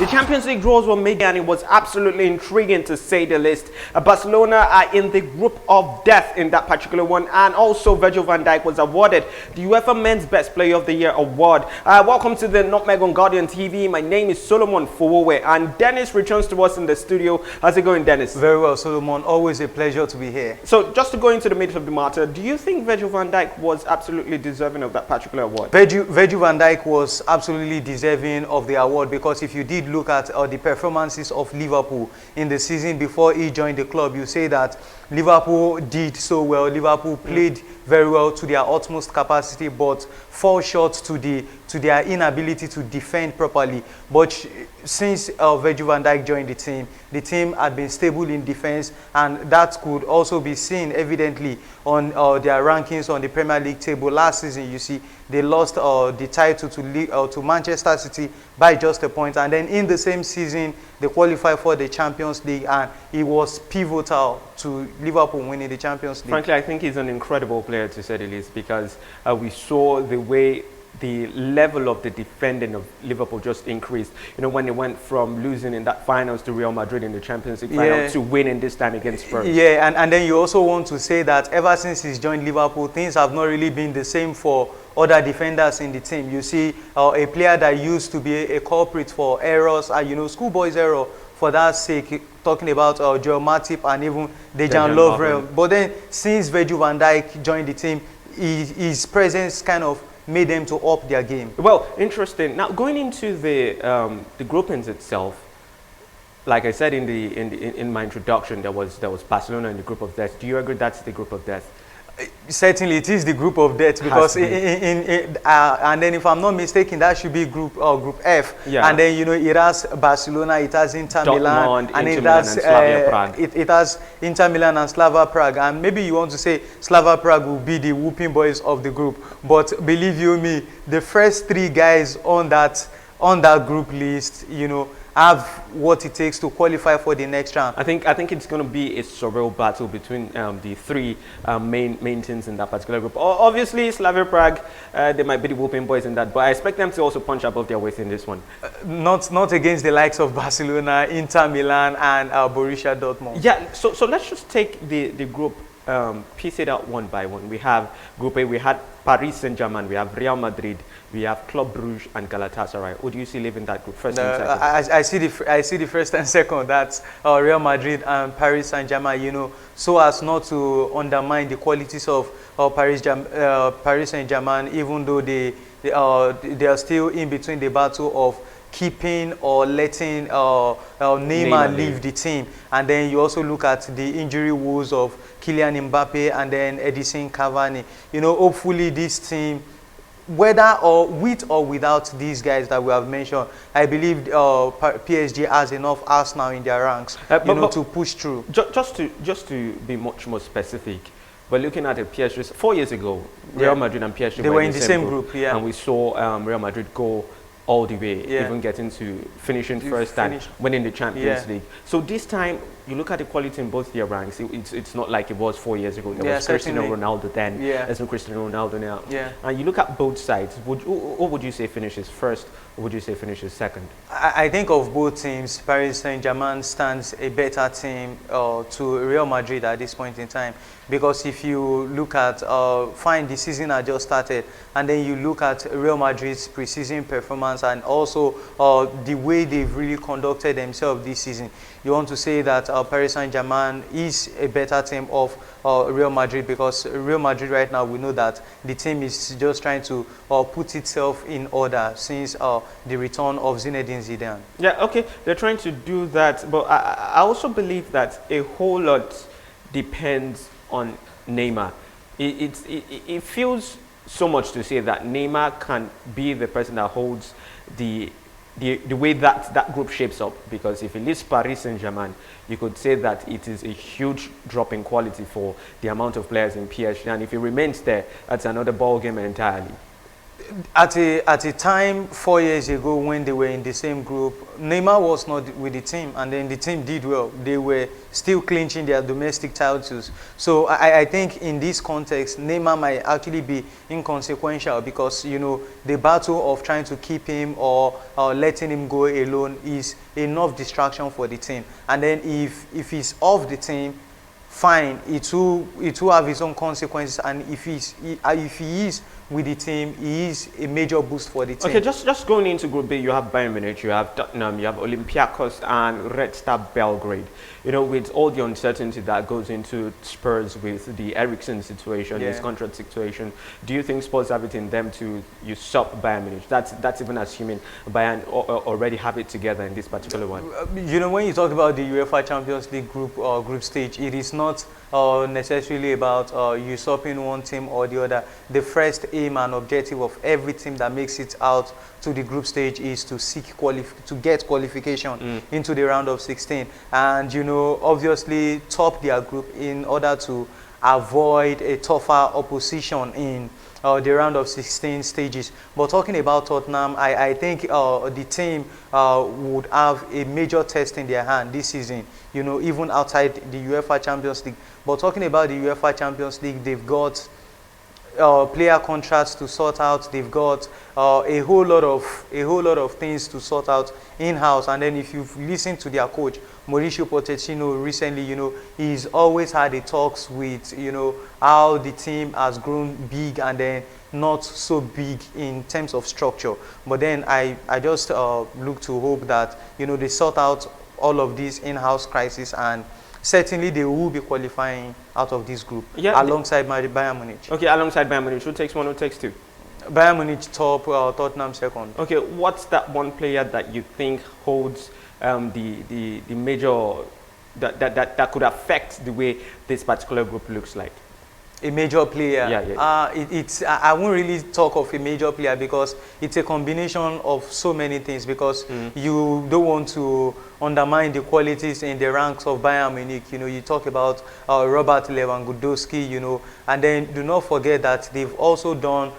The Champions League draws were made and it was absolutely intriguing to say the least. Barcelona are in the group of death in that particular one, and also Virgil van Dijk was awarded the UEFA Men's Best Player of the Year award. Welcome to the Nutmeg.and TV. My name is Solomon Fowowe, and Dennis returns to us in the studio. How's it going, Dennis? Very well, Solomon. Always a pleasure to be here. So just to go into the meat of the matter, do you think Virgil van Dijk was absolutely deserving of that particular award? Virgil van Dijk was absolutely deserving of the award, because if you did look at the performances of Liverpool in the season before he joined the club, you say that Liverpool did so well. Liverpool played very well to their utmost capacity, but fall short to their inability to defend properly. But since Virgil van Dijk joined the team had been stable in defense, and that could also be seen evidently on their rankings on the Premier League table. Last season, you see, they lost the title to Manchester City by just a point, and then in the same season, they qualified for the Champions League, and he was pivotal to Liverpool winning the Champions League. Frankly, I think he's an incredible player, to say the least, because we saw the way the level of the defending of Liverpool just increased. You know, when they went from losing in that finals to Real Madrid in the Champions League final to winning this time against Spurs. Yeah, and then you also want to say that ever since he's joined Liverpool, things have not really been the same for other defenders in the team. You see, a player that used to be a culprit for errors, you know, schoolboy's error, for that sake, talking about Joel Matip and even Dejan Lovren. But then, since Virgil van Dijk joined the team, his presence kind of made them to up their game. Well, interesting. Now, going into the groupings itself, like I said in my introduction, there was Barcelona in the group of death. Do you agree that's the group of death? Certainly, it is the group of death, because and then, if I'm not mistaken, that should be group F. Yeah. And then, you know, it has Barcelona, it has Inter Milan, and it has Slavia Prague. It has Inter Milan and Slavia Prague. And maybe you want to say Slavia Prague will be the whooping boys of the group, but believe you me, the first three guys on that group list, you know, have what it takes to qualify for the next round. I think it's going to be a surreal battle between the three main teams in that particular group. Obviously, Slavia Prague, they might be the whooping boys in that, but I expect them to also punch above their weight in this one. Not against the likes of Barcelona, Inter Milan, and Borussia Dortmund. Yeah. So let's just take the group, piece it out one by one. We have Group A. We had Paris Saint-Germain. We have Real Madrid. We have Club Brugge and Galatasaray. Who do you see leaving that group, first and second? I see the first and second. That's Real Madrid and Paris Saint-Germain. You know, so as not to undermine the qualities of Paris Saint-Germain, even though they are still in between the battle of keeping or letting Neymar leave the team. And then you also look at the injury woes of Kylian Mbappe and then Edison Cavani. You know, hopefully this team, whether or with or without these guys that we have mentioned, I believe PSG has enough Arsenal in their ranks, to push through. Just to be much more specific, we're looking at the PSG 4 years ago. Real Madrid and PSG were in the same group, and we saw Real Madrid go all the way, even getting to finishing first and winning the Champions League. So this time, you look at the quality in both their ranks, it's not like it was 4 years ago. There was Cristiano Ronaldo then, there's no Cristiano Ronaldo now. And you look at both sides, who would you say finishes first, or would you say finishes second? I think of both teams, Paris Saint-Germain stands a better team to Real Madrid at this point in time. Because if you look at, the season had just started, and then you look at Real Madrid's preseason performance and also the way they've really conducted themselves this season, you want to say that Paris Saint-Germain is a better team of Real Madrid, because Real Madrid right now, we know that the team is just trying to put itself in order since the return of Zinedine Zidane. Yeah, okay, they're trying to do that, but I also believe that a whole lot depends on Neymar. It feels so much to say that Neymar can be the person that holds the way that group shapes up, because if he leaves Paris Saint-Germain, you could say that it is a huge drop in quality for the amount of players in PSG, and if he remains there, that's another ball game entirely. At a time 4 years ago when they were in the same group, Neymar was not with the team, and then the team did well. They were still clinching their domestic titles. So I think in this context, Neymar might actually be inconsequential because, you know, the battle of trying to keep him or letting him go alone is enough distraction for the team. And then if he's off the team, fine, it will have its own consequences, and if he is with the team, he is a major boost for the team. Okay, just going into Group B, you have Bayern Munich, you have Tottenham, you have Olympiacos and Red Star Belgrade. You know, with all the uncertainty that goes into Spurs with the Eriksen situation, his contract situation, do you think Spurs have it in them to usurp Bayern Munich? That's even assuming Bayern already have it together in this particular one. You know, when you talk about the UEFA Champions League group stage, it is not necessarily about usurping one team or the other. The first aim and objective of every team that makes it out to the group stage is to get qualification into the round of 16, and, you know, obviously top their group in order to avoid a tougher opposition in the round of 16 stages. But talking about Tottenham, I think the team would have a major test in their hand this season, you know, even outside the UEFA Champions League. But talking about the UEFA Champions League, they've got player contracts to sort out. They've got a whole lot of things to sort out in-house. And then if you've listened to their coach Mauricio Pochettino recently, you know, he's always had a talks with, you know, how the team has grown big and then not so big in terms of structure. But then I just look to hope that, you know, they sort out all of these in-house crises, and certainly they will be qualifying out of this group alongside Bayern Munich. Okay, alongside Bayern Munich. Who takes one, who takes two? Bayern Munich top, Tottenham second. Okay, what's that one player that you think holds the major, that could affect the way this particular group looks like? A major player? Yeah. I won't really talk of a major player because it's a combination of so many things, because you don't want to undermine the qualities in the ranks of Bayern Munich. You know, you talk about Robert Lewandowski, you know, and then do not forget that they've also done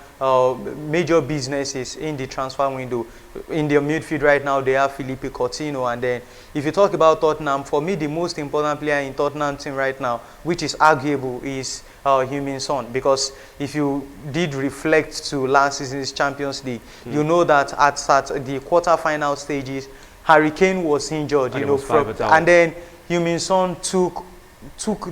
major businesses in the transfer window. In their midfield right now, they have Philippe Coutinho. And then if you talk about Tottenham, for me, the most important player in Tottenham team right now, which is arguable, is Heung-min Son. Because if you did reflect to last season's Champions League, you know that at the quarter-final stages, Harry Kane was injured, and, you know, and then Heung-min Son took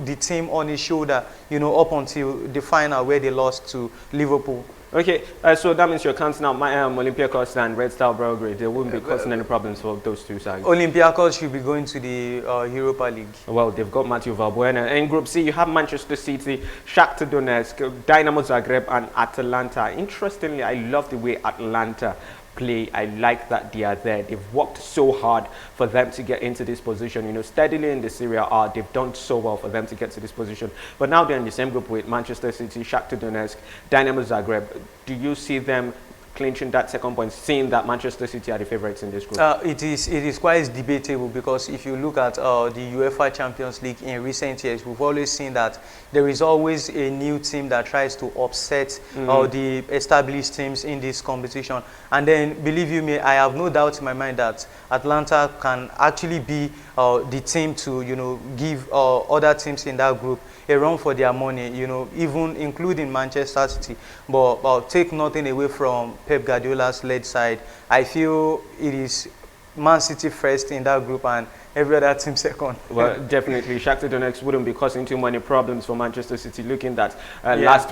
the team on his shoulder, you know, up until the final where they lost to Liverpool. Okay, so that means you're counting out Olympiacos and Red Star Belgrade. There wouldn't be causing any problems for those two sides. Olympiacos should be going to the Europa League. Well, they've got Matthew Valbuena. In Group C, you have Manchester City, Shakhtar Donetsk, Dynamo Zagreb, and Atalanta. Interestingly, I love the way Atalanta play. I like that they are there. They've worked so hard for them to get into this position. You know, steadily in the Serie A, they've done so well for them to get to this position. But now they're in the same group with Manchester City, Shakhtar Donetsk, Dynamo Zagreb. Do you see them clinching that second point, seeing that Manchester City are the favourites in this group? It is quite debatable, because if you look at the UEFA Champions League in recent years, we've always seen that there is always a new team that tries to upset the established teams in this competition. And then, believe you me, I have no doubt in my mind that Atlanta can actually be the team to, you know, give other teams in that group a run for their money, you know, even including Manchester City. But take nothing away from Pep Guardiola's led side. I feel it is Man City first in that group and every other team second. Well, definitely, Shakhtar Donetsk wouldn't be causing too many problems for Manchester City. Looking at last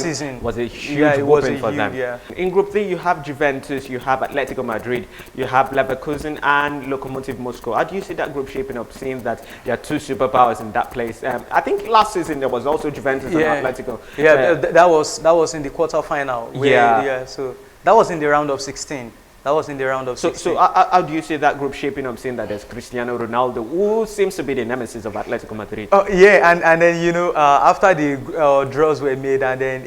season was a huge whooping for them. Yeah. In Group 3, you have Juventus, you have Atletico Madrid, you have Leverkusen and Lokomotiv Moscow. How do you see that group shaping up, seeing that there are two superpowers in that place? I think last season there was also Juventus and Atletico. Yeah, that was in the quarterfinal. So that was in the round of 16. That was in the round of 16. So how do you see that group shaping up, seeing that there's Cristiano Ronaldo, who seems to be the nemesis of Atletico Madrid? Oh, yeah, and then, you know, after the draws were made, and then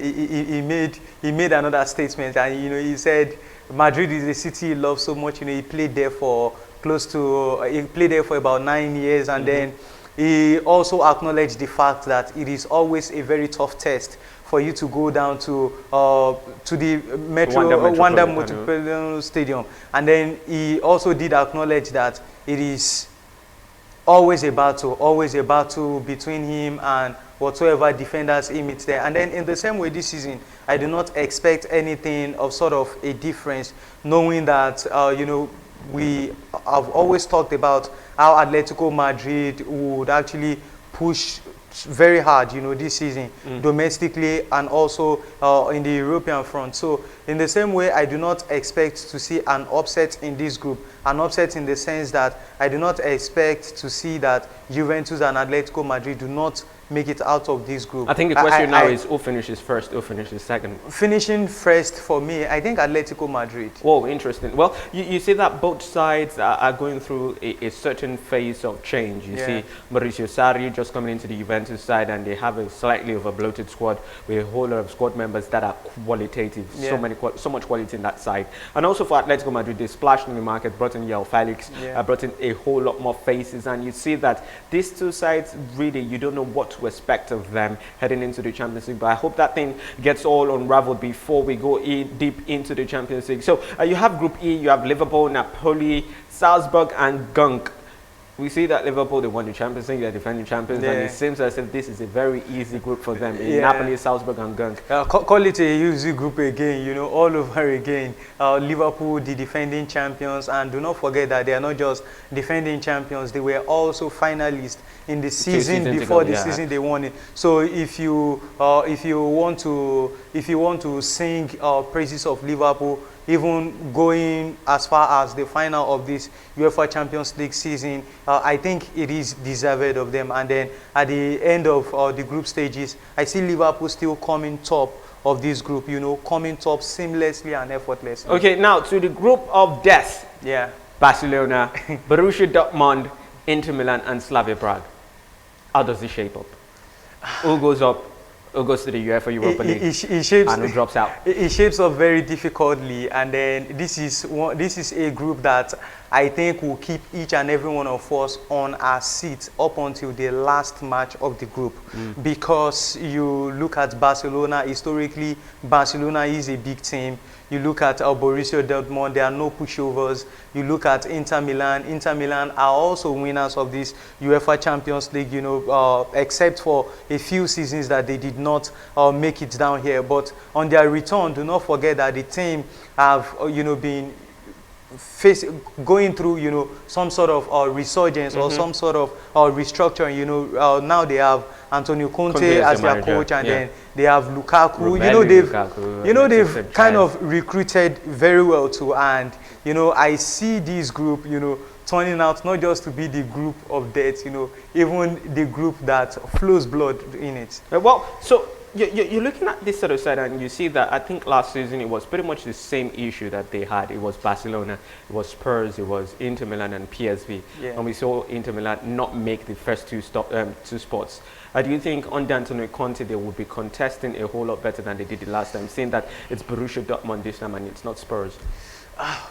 he made another statement, and, you know, he said Madrid is a city he loves so much. You know, he played there for about 9 years, and then he also acknowledged the fact that it is always a very tough test for you to go down to the Wanda Metropolitan Stadium. And then he also did acknowledge that it is always a battle between him and whatsoever defenders he meets there. And then in the same way this season, I do not expect anything of sort of a difference, knowing that, you know, we have always talked about how Atletico Madrid would actually push very hard, you know, this season, domestically and also in the European front. So in the same way, I do not expect to see an upset in this group. An upset in the sense that I do not expect to see that Juventus and Atletico Madrid do not make it out of this group. I think the question now is who finishes first, who finishes second? Finishing first for me, I think Atletico Madrid. Whoa, interesting. Well, you see that both sides are going through a certain phase of change. You see Mauricio Sarri just coming into the Juventus side, and they have a slightly overbloated squad with a whole lot of squad members that are qualitative. So much quality in that side. And also for Atletico Madrid, they splashed in the market, brought in João Felix, brought in a whole lot more faces, and you see that these two sides, really, you don't know what to expect of them heading into the Champions League. But I hope that thing gets all unraveled before we go deep into the Champions League. So you have Group E, you have Liverpool, Napoli, Salzburg, and Genk. We see that Liverpool, they won the Champions League, they're defending champions, and it seems as if this is a very easy group for them. Napoli, Salzburg, and Genk. Call it a easy group again, you know, all over again. Liverpool, the defending champions, and do not forget that they are not just defending champions, they were also finalists in the season before the season they won it. So if you want to sing praises of Liverpool, even going as far as the final of this UEFA Champions League season, I think it is deserved of them. And then at the end of the group stages, I see Liverpool still coming top of this group, you know, coming top seamlessly and effortlessly. Okay, now to the group of death. Barcelona, Borussia Dortmund, Inter Milan, and Slavia Prague. How does it shape up? Who goes up? Who goes to the UEFA Europa League and who drops out? It shapes up very difficultly, and then this is a group that I think will keep each and every one of us on our seats up until the last match of the group. Because you look at Barcelona, historically, Barcelona is a big team. You look at Borussia Dortmund, there are no pushovers. You look at Inter Milan are also winners of this UEFA Champions League, you know, except for a few seasons that they did not make it down here. But on their return, do not forget that the team have, you know, been going through, you know, some sort of resurgence or some sort of restructuring. You know, now they have Antonio Conte as their coach, and then they have Lukaku. They've kind of recruited very well too. And you know, I see this group, you know, turning out not just to be the group of death, you know, even the group that flows blood in it. Well, so you're looking at this sort of side, and you see that I think last season it was pretty much the same issue that they had. It was Barcelona, it was Spurs, it was Inter Milan and PSV. And we saw Inter Milan not make the first two spots. Do you think under Antonio Conte they will be contesting a whole lot better than they did the last time, saying that it's Borussia Dortmund this time and it's not Spurs?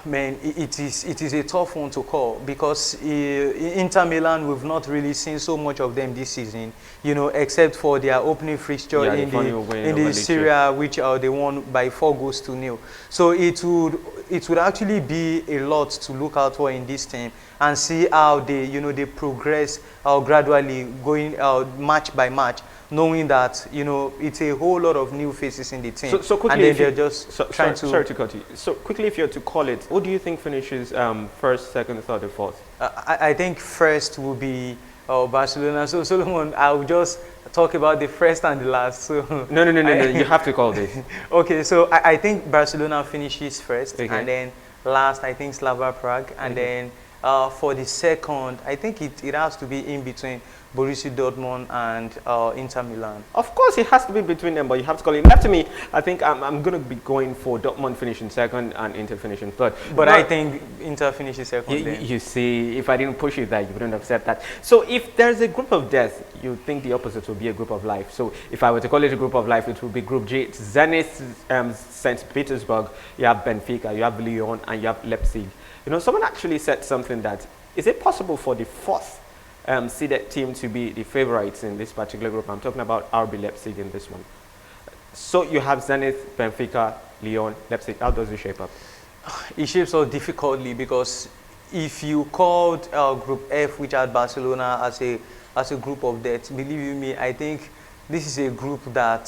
Man, it is a tough one to call, because Inter Milan, we've not really seen so much of them this season, you know, except for their opening fixture in the Serie, which they won by 4-0. So it would actually be a lot to look out for in this team, and see how they, you know, they progress gradually, going match by match, knowing that, you know, it's a whole lot of new faces in the team. So quickly, and then they're just trying to... Sorry to cut you. So quickly, if you're to call it, who do you think finishes first, second, third, or fourth? I think first will be Barcelona. So Solomon, I'll just talk about the first and the last. So No, you have to call this. Okay, so I think Barcelona finishes first, and then last, I think Slavia Prague, and then for the second, I think it has to be in between Borussia Dortmund and Inter Milan. Of course, it has to be between them, but you have to call it. Left to me, I think I'm going to be going for Dortmund finishing second and Inter finishing third. But I think Inter finishes second. You see, if I didn't push it there, you wouldn't have said that. So if there's a group of death, you think the opposite would be a group of life. So if I were to call it a group of life, it would be Group G. It's Zenit, St. Petersburg, you have Benfica, you have Lyon, and you have Leipzig. You know, someone actually said something that, is it possible for the fourth seeded team to be the favorites in this particular group? I'm talking about RB Leipzig in this one. So you have Zenit, Benfica, Lyon, Leipzig. How does it shape up? It shapes up difficultly because if you called Group F, which had Barcelona as a group of death, believe you me, I think this is a group that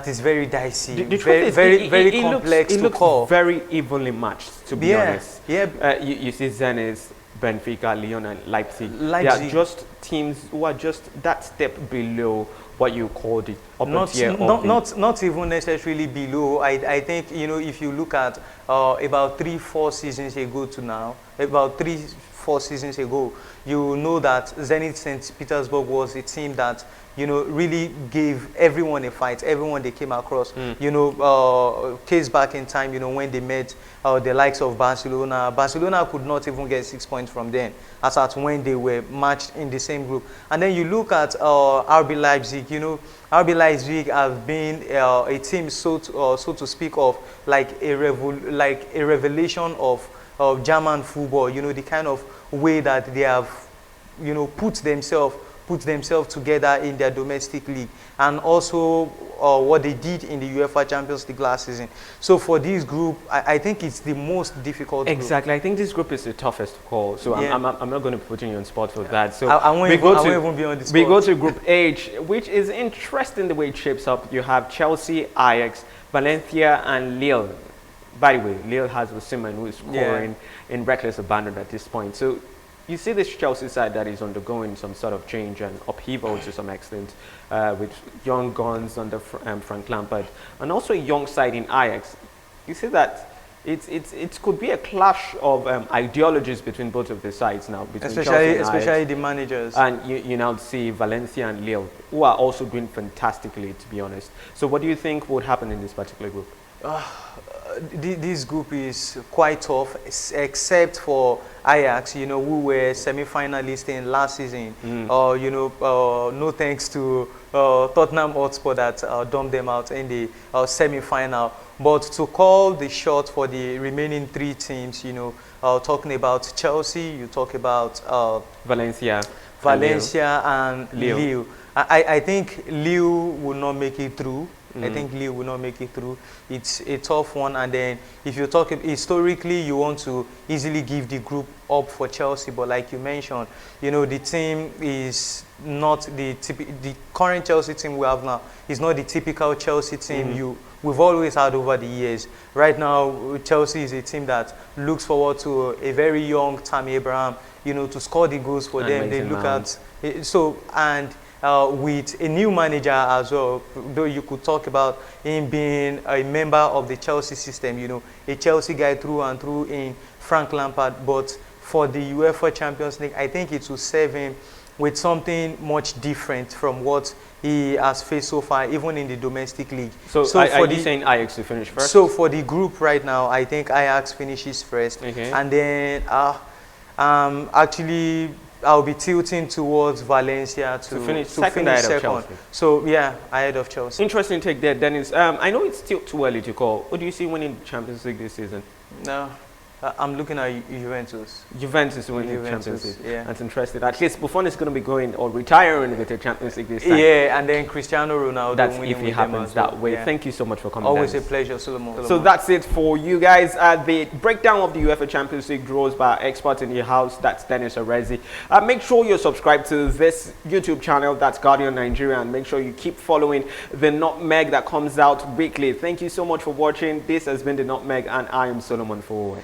is very dicey, very complex to call. Very evenly matched, to be honest. Yeah. You see Zenit, Benfica, Lyon, and Leipzig. They are Leipzig. just teams who are just that step below what you call the upper tier of not even necessarily below. I think, you know, if you look at about 3-4 seasons ago to now, about 3-4 seasons ago, you know that Zenit St. Petersburg was a team that, you know, really gave everyone a fight, everyone they came across. You know, case back in time, you know, when they met the likes of Barcelona. Barcelona could not even get 6 points from them, as at when they were matched in the same group. And then you look at RB Leipzig, you know, RB Leipzig have been a team so to speak of like a revelation of German football, you know, the kind of way that they have, you know, put themselves together in their domestic league, and also what they did in the UEFA Champions League last season. So for this group, I think it's the most difficult Exactly. group. I think this group is the toughest to call. So Yeah. I'm not going to put you on spot for that. So I won't even be on the spot. We go to Group H, which is interesting the way it shapes up. You have Chelsea, Ajax, Valencia, and Lille. By the way, Lille has Osimhen, who is scoring in reckless abandon at this point. So you see this Chelsea side that is undergoing some sort of change and upheaval to some extent, with young guns under Frank Lampard, and also a young side in Ajax. You see that it could be a clash of ideologies between both of the sides now, between Chelsea and especially Ajax. the managers. And you now see Valencia and Lille, who are also doing fantastically, to be honest. So what do you think would happen in this particular group? This group is quite tough, except for Ajax, you know, who were semi-finalists in last season. You know, no thanks to Tottenham Hotspur that dumped them out in the semi-final. But to call the shot for the remaining 3 teams, you know, talking about Chelsea, you talk about Valencia and Lille. I think Lille will not make it through. I think Lille will not make it through. It's a tough one. And then if you talk historically, you want to easily give the group up for Chelsea. But like you mentioned, you know, the team is not the current Chelsea team we have now is not the typical Chelsea team we've always had over the years. Right now, Chelsea is a team that looks forward to a very young Tammy Abraham, you know, to score the goals for them. They look at with a new manager as well, though you could talk about him being a member of the Chelsea system, you know, a Chelsea guy through and through in Frank Lampard. But for the UEFA Champions League, I think it will serve him with something much different from what he has faced so far, even in the domestic league. So are you saying Ajax to finish first? So for the group right now, I think Ajax finishes first. Okay. And then actually I'll be tilting towards Valencia to finish second ahead of Chelsea. So yeah, ahead of Chelsea. Interesting take there, Dennis. I know it's still too early to call. What do you see winning the Champions League this season? No, I'm looking at Juventus. Juventus winning the Champions League. Yeah. That's interesting. At least Buffon is going to be going or retiring with the Champions League this time. Yeah, and then Cristiano Ronaldo. That's winning if with it happens them as that well. way. Yeah. Thank you so much for coming. Always Dennis. a pleasure, Solomon. So that's it for you guys. The breakdown of the UEFA Champions League draws by our expert in your house. That's Dennis Erezi. Make sure you're subscribed to this YouTube channel. That's Guardian Nigeria. And make sure you keep following the Nutmeg that comes out weekly. Thank you so much for watching. This has been the Nutmeg, and I am Solomon Fowowe.